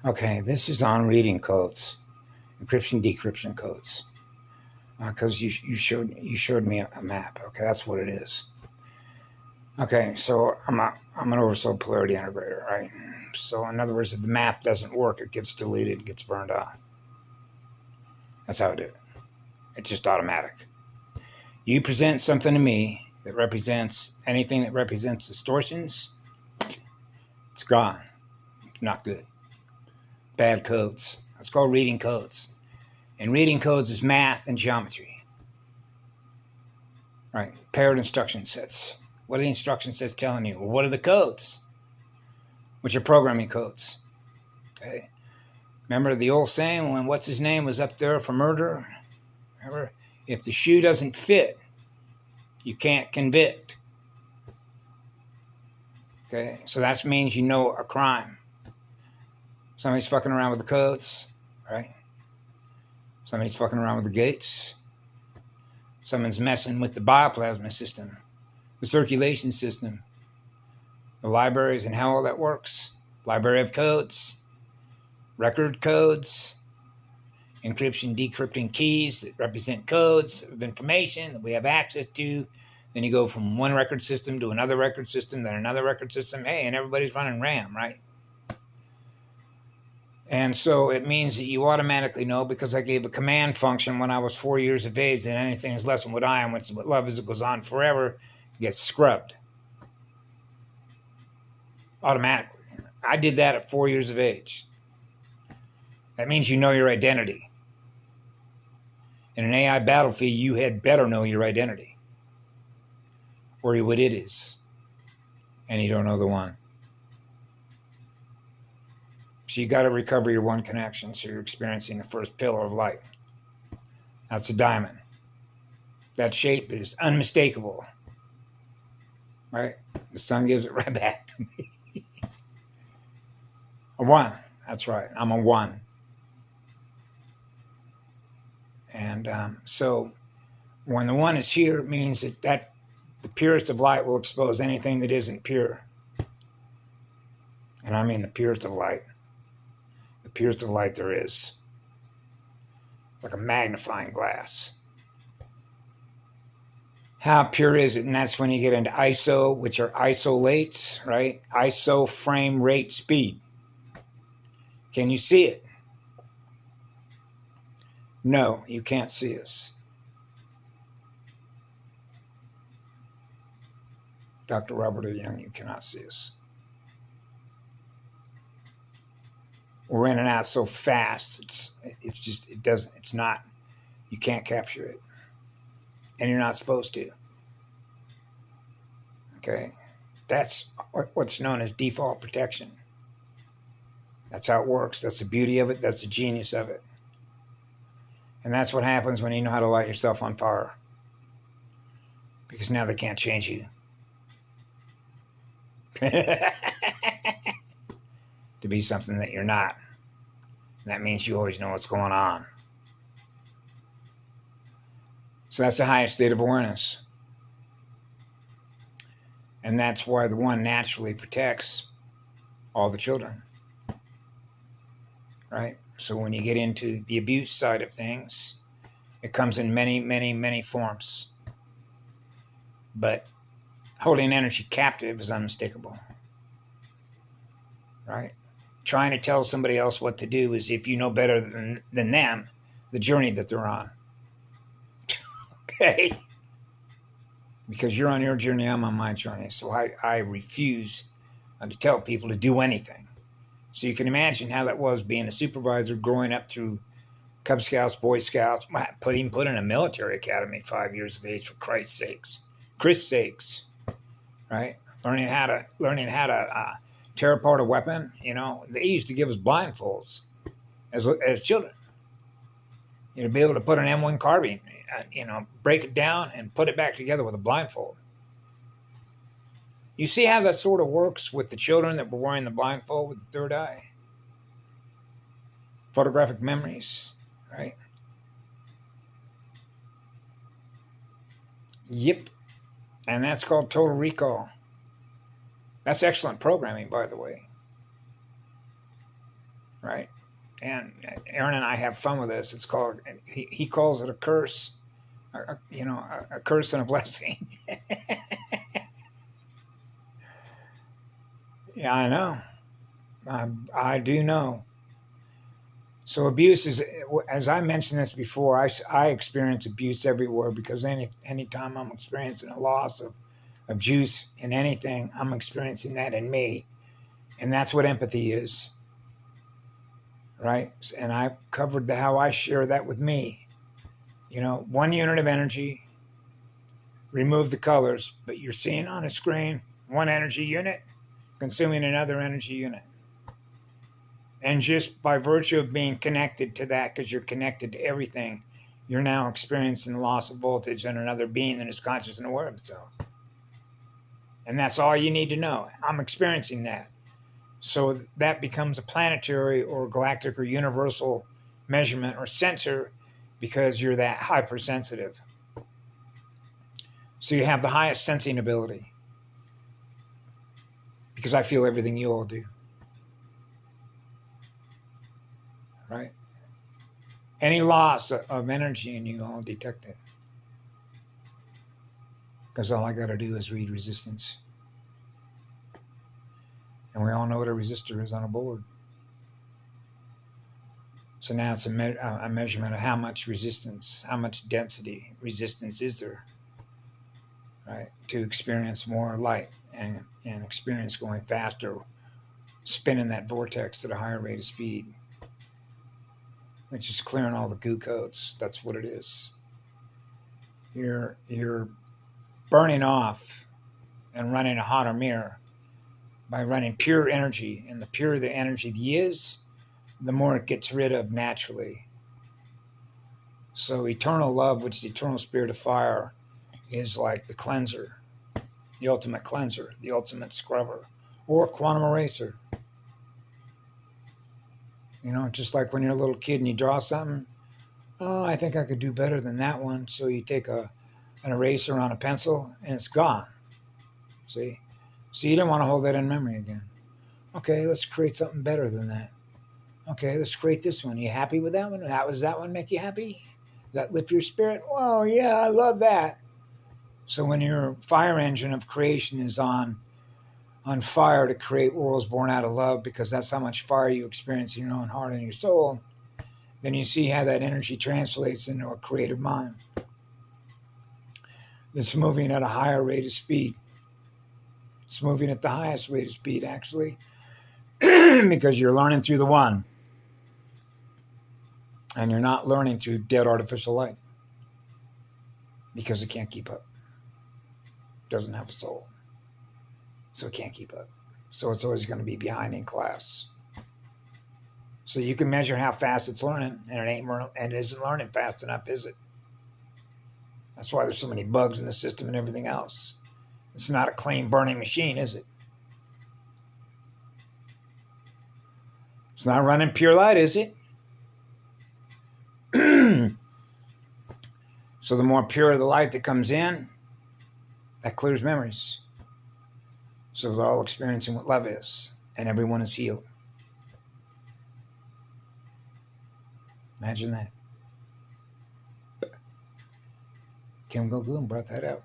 Okay, this is on reading codes, encryption decryption codes. Because you showed me a map. Okay, that's what it is. Okay, so I'm an oversold polarity integrator, right? So in other words, if the map doesn't work, it gets deleted, it gets burned off. That's how I do it. It's just automatic. You present something to me that represents anything that represents distortions, it's gone. It's not good. Bad codes. It's called reading codes. And reading codes is math and geometry. Right? Paired instruction sets. What are the instruction sets telling you? Well, what are the codes? Which are programming codes. Okay. Remember the old saying when what's his name was up there for murder? Remember, if the shoe doesn't fit, you can't convict. Okay, so that means you know a crime. Somebody's fucking around with the codes, right? Somebody's fucking around with the gates. Someone's messing with the bioplasma system, the circulation system, the libraries and how all that works. Library of codes, record codes, encryption, decrypting keys that represent codes of information that we have access to. Then you go from one record system to another record system, then another record system. Hey, and everybody's running RAM, right? And so it means that you automatically know, because I gave a command function when I was 4 years of age, that anything is less than what I am, which is what love is, it goes on forever, gets scrubbed. Automatically. I did that at 4 years of age. That means you know your identity. In an AI battlefield, you had better know your identity, or what it is, and you don't know the one. So you got to recover your one connection, so you're experiencing the first pillar of light. That's a diamond. That shape is unmistakable, right? The sun gives it right back to me. A one. That's right. I'm a one. And so when the one is here, it means that the purest of light will expose anything that isn't pure. And I mean the purest of light. The purest of light there is. Like a magnifying glass. How pure is it? And that's when you get into ISO, which are isolates, right? ISO frame rate speed. Can you see it? No, you can't see us. Dr. Robert A. Young, you cannot see us. We're in and out so fast, it's not, you can't capture it. And you're not supposed to. Okay? That's what's known as default protection. That's how it works. That's the beauty of it. That's the genius of it. And that's what happens when you know how to light yourself on fire. Because now they can't change you. To be something that you're not. And that means you always know what's going on. So that's the highest state of awareness. And that's why the one naturally protects all the children. Right? So when you get into the abuse side of things, it comes in many, many, many forms. But holding energy captive is unmistakable. Right? Trying to tell somebody else what to do is if you know better than them, the journey that they're on. Okay? Because you're on your journey, I'm on my journey. So I refuse to tell people to do anything. So you can imagine how that was being a supervisor growing up through Cub Scouts, Boy Scouts, put in a military academy 5 years of age, for Christ's sakes. Christ's sakes, right? Learning how to tear apart a weapon. You know, they used to give us blindfolds as children. You know, be able to put an M1 carbine, break it down and put it back together with a blindfold. You see how that sort of works with the children that were wearing the blindfold with the third eye? Photographic memories, right? Yep. And that's called total recall. That's excellent programming, by the way. right? And Aaron and I have fun with this. It's called, he calls it a curse, a curse and a blessing. Yeah, I know. I do know. So abuse is, as I mentioned this before, I experience abuse everywhere because anytime I'm experiencing a loss of juice in anything, I'm experiencing that in me. And that's what empathy is, right? And I covered how I share that with me. 1 unit of energy, remove the colors, but you're seeing on a screen one energy unit consuming another energy unit. And just by virtue of being connected to that, because you're connected to everything, you're now experiencing the loss of voltage in another being that is conscious and aware of itself. And that's all you need to know. I'm experiencing that. So that becomes a planetary or galactic or universal measurement or sensor because you're that hypersensitive. So you have the highest sensing ability because I feel everything you all do. Right? Any loss of energy in you, I'll detect it. Because all I got to do is read resistance. And we all know what a resistor is on a board. So now it's a measurement of how much resistance, how much density resistance is there, right? To experience more light and experience going faster, spinning that vortex at a higher rate of speed. It's just clearing all the goo codes. That's what it is. You're burning off and running a hotter mirror by running pure energy. And the purer the energy is, the more it gets rid of naturally. So eternal love, which is the eternal spirit of fire, is like the cleanser, the ultimate cleanser, the ultimate scrubber, or quantum eraser. Just like when you're a little kid and you draw something, oh, I think I could do better than that one. So you take an eraser on a pencil and it's gone. See? So you don't want to hold that in memory again. Okay, let's create something better than that. Okay, let's create this one. You happy with that one? Does that one make you happy? Does that lift your spirit? Oh, yeah, I love that. So when your fire engine of creation is on fire to create worlds born out of love, because that's how much fire you experience in your own heart and your soul, then you see how that energy translates into a creative mind that's moving at a higher rate of speed. It's moving at the highest rate of speed, actually, because you're learning through the one. And you're not learning through dead artificial light because it can't keep up. It doesn't have a soul. So it can't keep up. So it's always going to be behind in class. So you can measure how fast it's learning, and it isn't learning fast enough, is it? That's why there's so many bugs in the system and everything else. It's not a clean burning machine, is it? It's not running pure light, is it? So the more pure the light that comes in, that clears memories. So they're all experiencing what love is, and everyone is healed. Imagine that. Kim Go-Goon brought that out.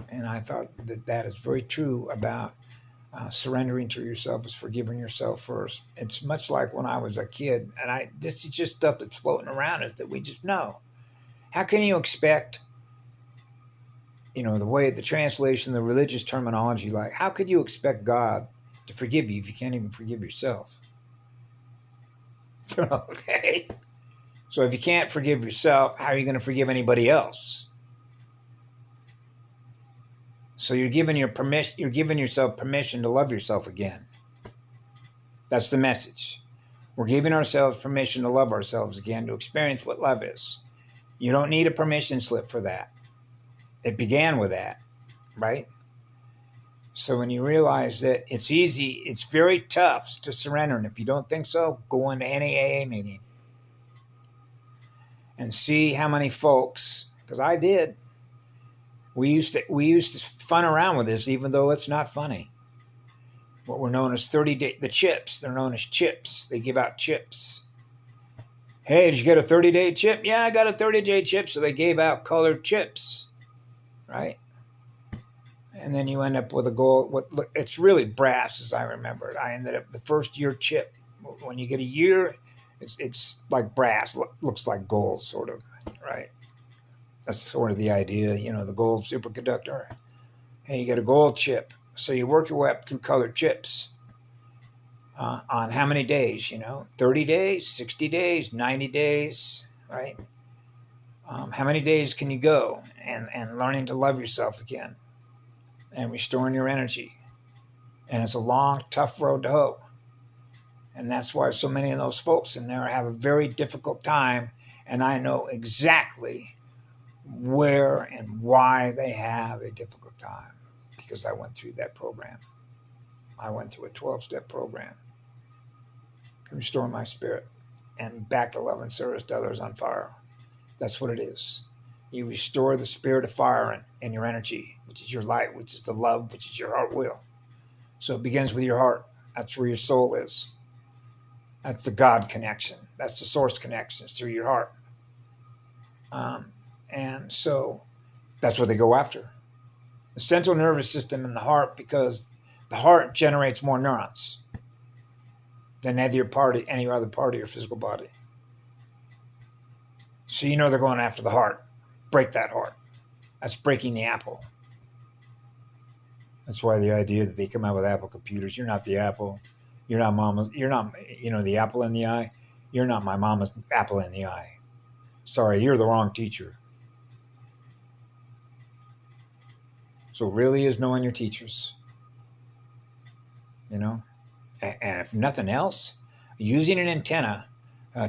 And I thought that is very true about surrendering to yourself is forgiving yourself first. It's much like when I was a kid, and this is just stuff that's floating around us that we just know. How can you expect, the way the translation, the religious terminology, like how could you expect God to forgive you if you can't even forgive yourself? Okay. So if you can't forgive yourself, how are you going to forgive anybody else? So you're giving yourself permission to love yourself again. That's the message. We're giving ourselves permission to love ourselves again, to experience what love is. You don't need a permission slip for that. It began with that, right? So when you realize that it's easy, it's very tough to surrender. And if you don't think so, go into any AA meeting and see how many folks, because I did. We used to fun around with this, even though it's not funny. what were known as 30-day, the chips. They're known as chips. They give out chips. Hey, did you get a 30-day chip? Yeah, I got a 30-day chip. So they gave out colored chips, right? And then you end up with a gold. It's really brass, as I remember it. I ended up the first year chip. When you get a year, it's like brass. Looks like gold, sort of, right? That's sort of the idea, the gold superconductor. Hey, you get a gold chip. So you work your way up through colored chips on how many days, 30 days, 60 days, 90 days, right? How many days can you go and learning to love yourself again and restoring your energy? And it's a long, tough road to hoe. And that's why so many of those folks in there have a very difficult time. And I know exactly where and why they have a difficult time, because I went through that program. I went through a 12-step program to restore my spirit and back to love and service to others on fire. That's what it is. You restore the spirit of fire in your energy, which is your light, which is the love, which is your heart will. So it begins with your heart. That's where your soul is. That's the God connection. That's the source connection. It's through your heart. And so that's what they go after. The central nervous system in the heart, because the heart generates more neurons than any other part of your physical body. So they're going after the heart. Break that heart. That's breaking the apple. That's why the idea that they come out with Apple computers. You're not the apple. You're not mama's. You're not, the apple in the eye. You're not my mama's apple in the eye. Sorry, you're the wrong teacher. So it really is knowing your teachers. And if nothing else, using an antenna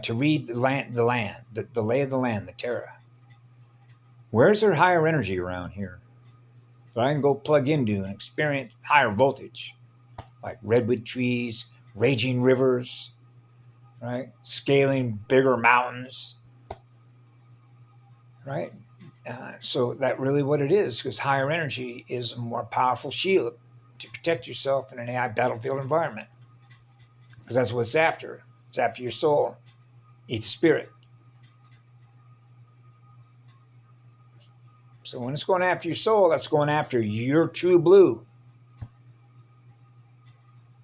to read the lay of the land, the terra. Where's there higher energy around here? So I can go plug into and experience higher voltage, like redwood trees, raging rivers, right? Scaling bigger mountains, right? So that really what it is, because higher energy is a more powerful shield to protect yourself in an AI battlefield environment. Because that's what it's after. It's after your soul. Eat the spirit. So when it's going after your soul, that's going after your true blue.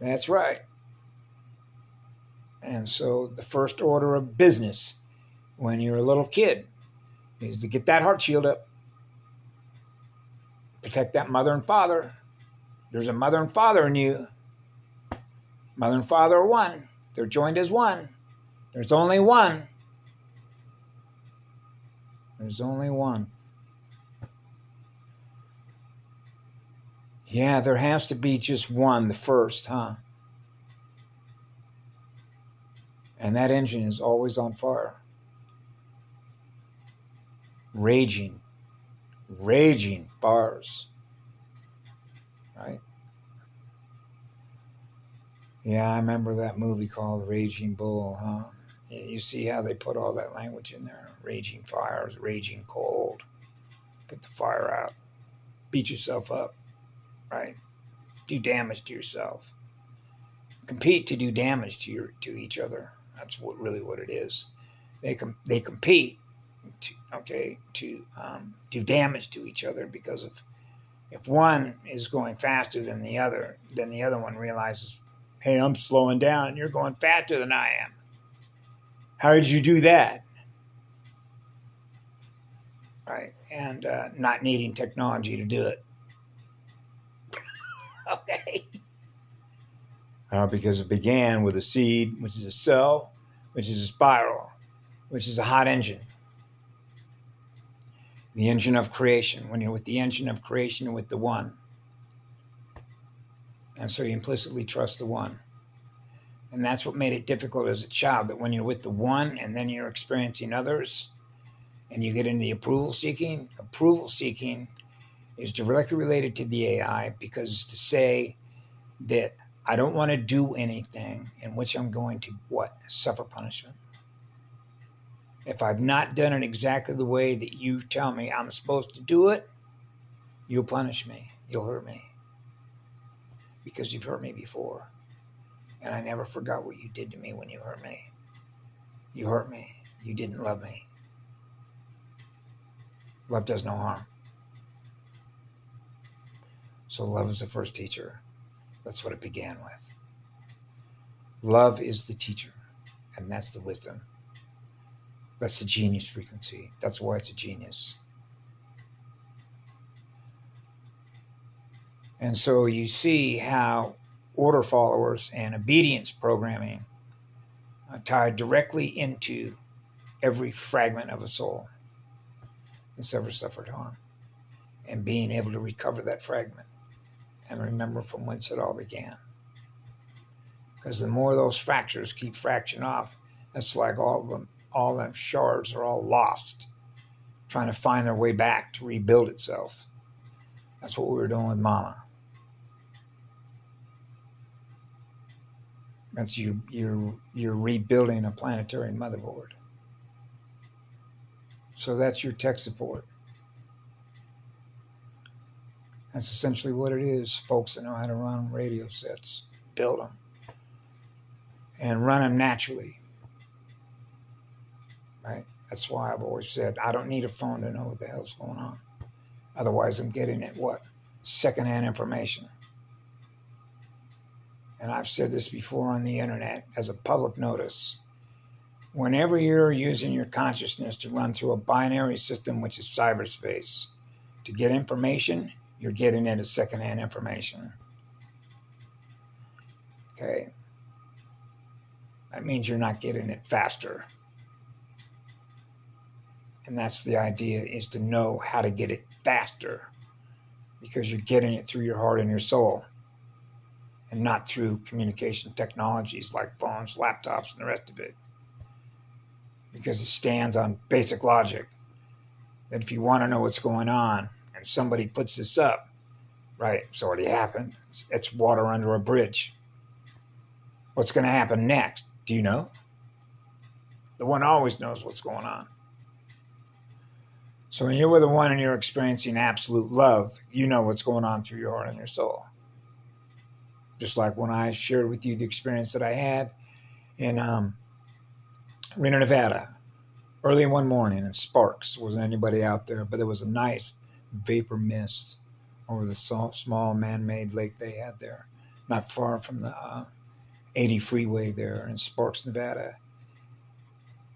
That's right. And so the first order of business when you're a little kid is to get that heart shield up. Protect that mother and father. There's a mother and father in you. Mother and father are one. They're joined as one. There's only one. There's only one. Yeah, there has to be just one, the first, huh? And that engine is always on fire. Raging fires. Right? Yeah, I remember that movie called Raging Bull, huh? You see how they put all that language in there. Raging fires, raging cold. Put the fire out. Beat yourself up. Right? Do damage to yourself. Compete to do damage to each other. That's what it is. They compete to do damage to each other, because if one is going faster than the other, then the other one realizes, hey, I'm slowing down. You're going faster than I am. How did you do that? Right? And not needing technology to do it. Okay. Because it began with a seed, which is a cell, which is a spiral, which is a hot engine. The engine of creation. When you're with the engine of creation, you're with the one. And so you implicitly trust the one. And that's what made it difficult as a child, that when you're with the one and then you're experiencing others and you get into the approval seeking is directly related to the AI, because it's to say that I don't want to do anything in which I'm going to suffer punishment. If I've not done it exactly the way that you tell me I'm supposed to do it, you'll punish me. You'll hurt me. because you've hurt me before. And I never forgot what you did to me when you hurt me. You hurt me. You didn't love me. Love does no harm. So love is the first teacher. That's what it began with. Love is the teacher, and that's the wisdom. That's the genius frequency. That's why it's a genius. And so you see how order followers and obedience programming are tied directly into every fragment of a soul that's ever suffered harm, and being able to recover that fragment and remember from whence it all began. Because the more those fractures keep fracturing off, it's like all them shards are all lost, trying to find their way back to rebuild itself. That's what we were doing with Mama. That's you're rebuilding a planetary motherboard. So that's your tech support. That's essentially what it is. Folks that know how to run radio sets, build them, and run them naturally. Right? That's why I've always said I don't need a phone to know what the hell's going on. Otherwise, I'm getting at what? Secondhand information. And I've said this before on the internet as a public notice. Whenever you're using your consciousness to run through a binary system, which is cyberspace, to get information, you're getting it as secondhand information. Okay? That means you're not getting it faster. And that's the idea, is to know how to get it faster, because you're getting it through your heart and your soul, and not through communication technologies like phones, laptops, and the rest of it. Because it stands on basic logic that if you want to know what's going on and somebody puts this up, right, it's already happened. It's water under a bridge. What's going to happen next? Do you know? The one always knows what's going on. So when you're with the one and you're experiencing absolute love, you know what's going on through your heart and your soul. Just like when I shared with you the experience that I had in Reno, Nevada, early one morning in Sparks. There wasn't anybody out there, but there was a nice vapor mist over the small man-made lake they had there, not far from the 80 freeway there in Sparks, Nevada.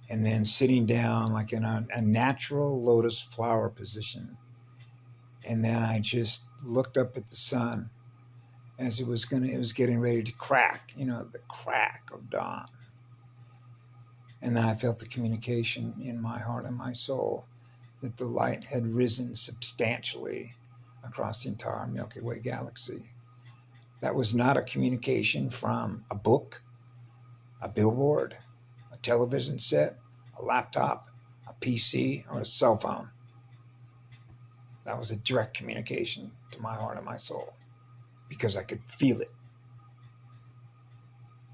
And then sitting down like in a natural lotus flower position. And then I just looked up at the sun as it was getting ready to crack, the crack of dawn. And then I felt the communication in my heart and my soul that the light had risen substantially across the entire Milky Way galaxy. That was not a communication from a book, a billboard, a television set, a laptop, a PC, or a cell phone. That was a direct communication to my heart and my soul, because I could feel it,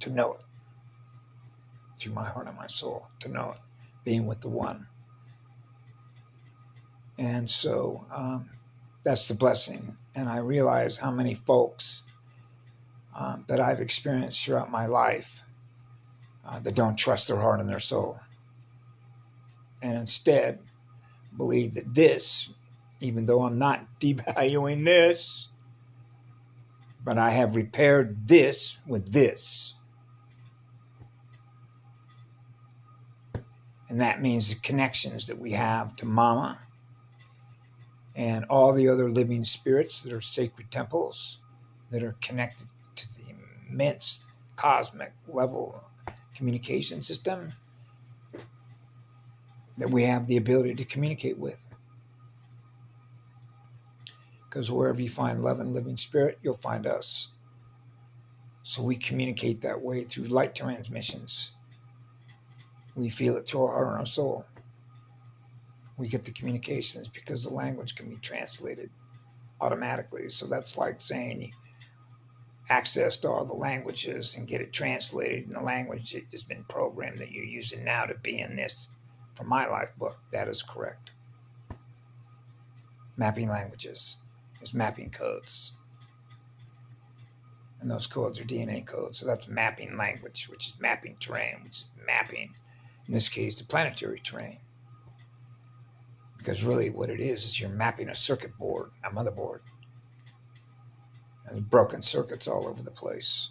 to know it, through my heart and my soul, to know it, being with the one. And so that's the blessing. And I realize how many folks that I've experienced throughout my life that don't trust their heart and their soul, and instead believe that this, even though I'm not devaluing this, but I have repaired this with this. And that means the connections that we have to Mama and all the other living spirits that are sacred temples that are connected to the immense cosmic level communication system that we have the ability to communicate with. Because wherever you find love and living spirit, you'll find us. So we communicate that way through light transmissions. We feel it through our heart and our soul. We get the communications because the language can be translated automatically. So that's like saying you access to all the languages and get it translated in the language that has been programmed that you're using now to be in this from my life book. That is correct. Mapping languages. There's mapping codes. And those codes are DNA codes. So that's mapping language, which is mapping terrain, which is mapping, in this case, the planetary terrain. Because really what it is you're mapping a circuit board, a motherboard. There's broken circuits all over the place.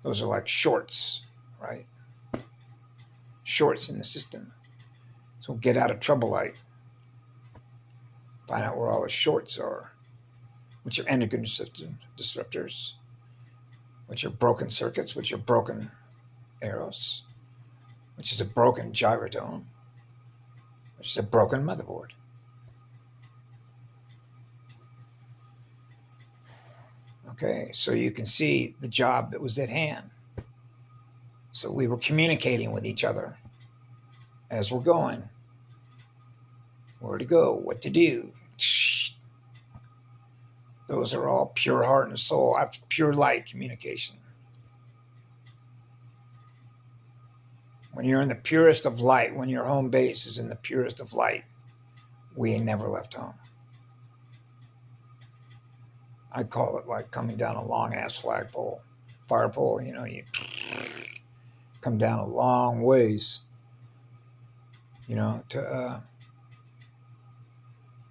Those are like shorts, right? Shorts in the system. So get out of trouble light. Find out where all the shorts are, which are endocrine disruptors, which are broken circuits, which are broken arrows, which is a broken gyrodome, which is a broken motherboard. Okay, so you can see the job that was at hand. So we were communicating with each other as we're going. Where to go, what to do. Those are all pure heart and soul. That's pure light communication. When you're in the purest of light, when your home base is in the purest of light, we ain't never left home. I call it like coming down a long-ass flagpole, fire pole, you know, you come down a long ways, you know, to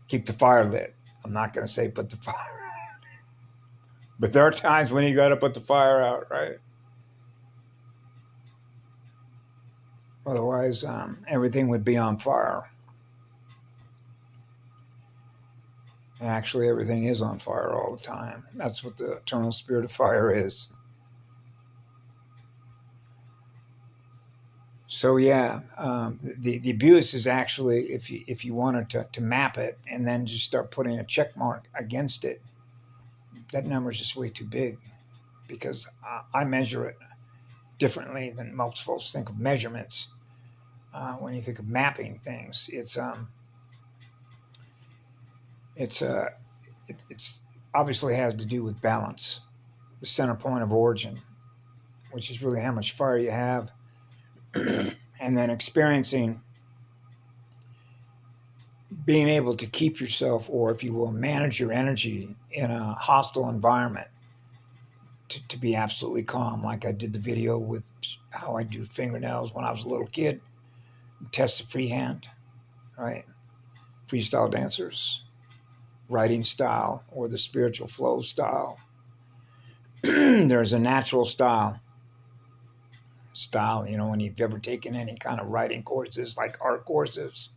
keep the fire lit. I'm not going to say put the fire out, but there are times when you got to put the fire out, right? Otherwise, everything would be on fire. Actually, everything is on fire all the time. That's what the eternal spirit of fire is. So yeah, the abuse is actually, if you wanted to map it and then just start putting a check mark against it, that number is just way too big, because I measure it differently than most folks think of measurements. When you think of mapping things, it's obviously has to do with balance, the center point of origin, which is really how much fire you have, and then experiencing, being able to keep yourself, or if you will, manage your energy in a hostile environment to be absolutely calm. Like I did the video with how I do fingernails when I was a little kid, test the freehand, right? Freestyle dancers, writing style, or the spiritual flow style. There's a natural style, you know, when you've ever taken any kind of writing courses, like art courses.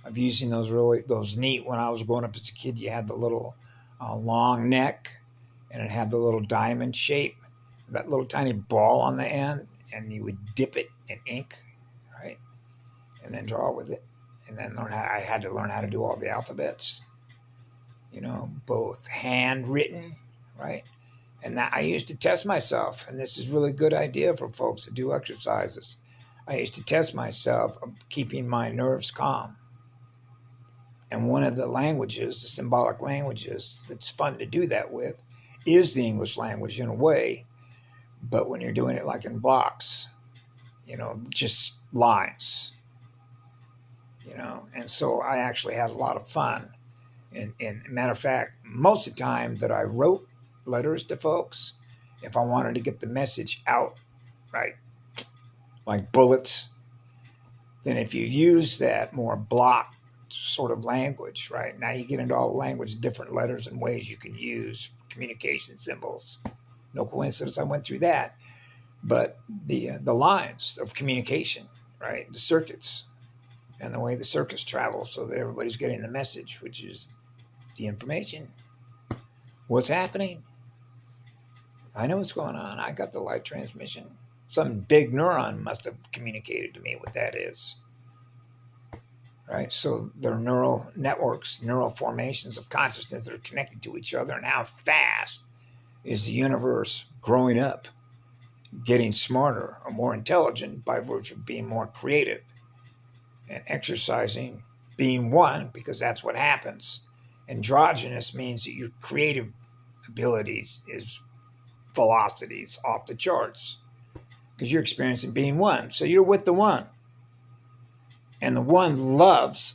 I've used those neat. When I was growing up as a kid, you had the little long neck, and it had the little diamond shape, that little tiny ball on the end, and you would dip it in ink, right? And then draw with it. And then I had to learn how to do all the alphabets, you know, both handwritten, right? And that I used to test myself, and this is really good idea for folks to do exercises. I used to test myself of keeping my nerves calm. And one of the languages, the symbolic languages, that's fun to do that with is the English language in a way. But when you're doing it like in blocks, you know, just lines, you know. And so I actually had a lot of fun. And matter of fact, most of the time that I wrote letters to folks, if I wanted to get the message out, right, like bullets, then if you use that more block sort of language, right, now you get into all the language, different letters and ways you can use communication symbols. No coincidence I went through that. But the lines of communication, right, the circuits, and the way the circuits travel so that everybody's getting the message, which is the information. What's happening? I know what's going on. I got the light transmission. Some big neuron must have communicated to me what that is. Right? So there are neural networks, neural formations of consciousness that are connected to each other. And how fast is the universe growing up, getting smarter or more intelligent by virtue of being more creative and exercising being one, because that's what happens. Androgynous means that your creative ability is velocities off the charts because you're experiencing being one. So you're with the one. And the one loves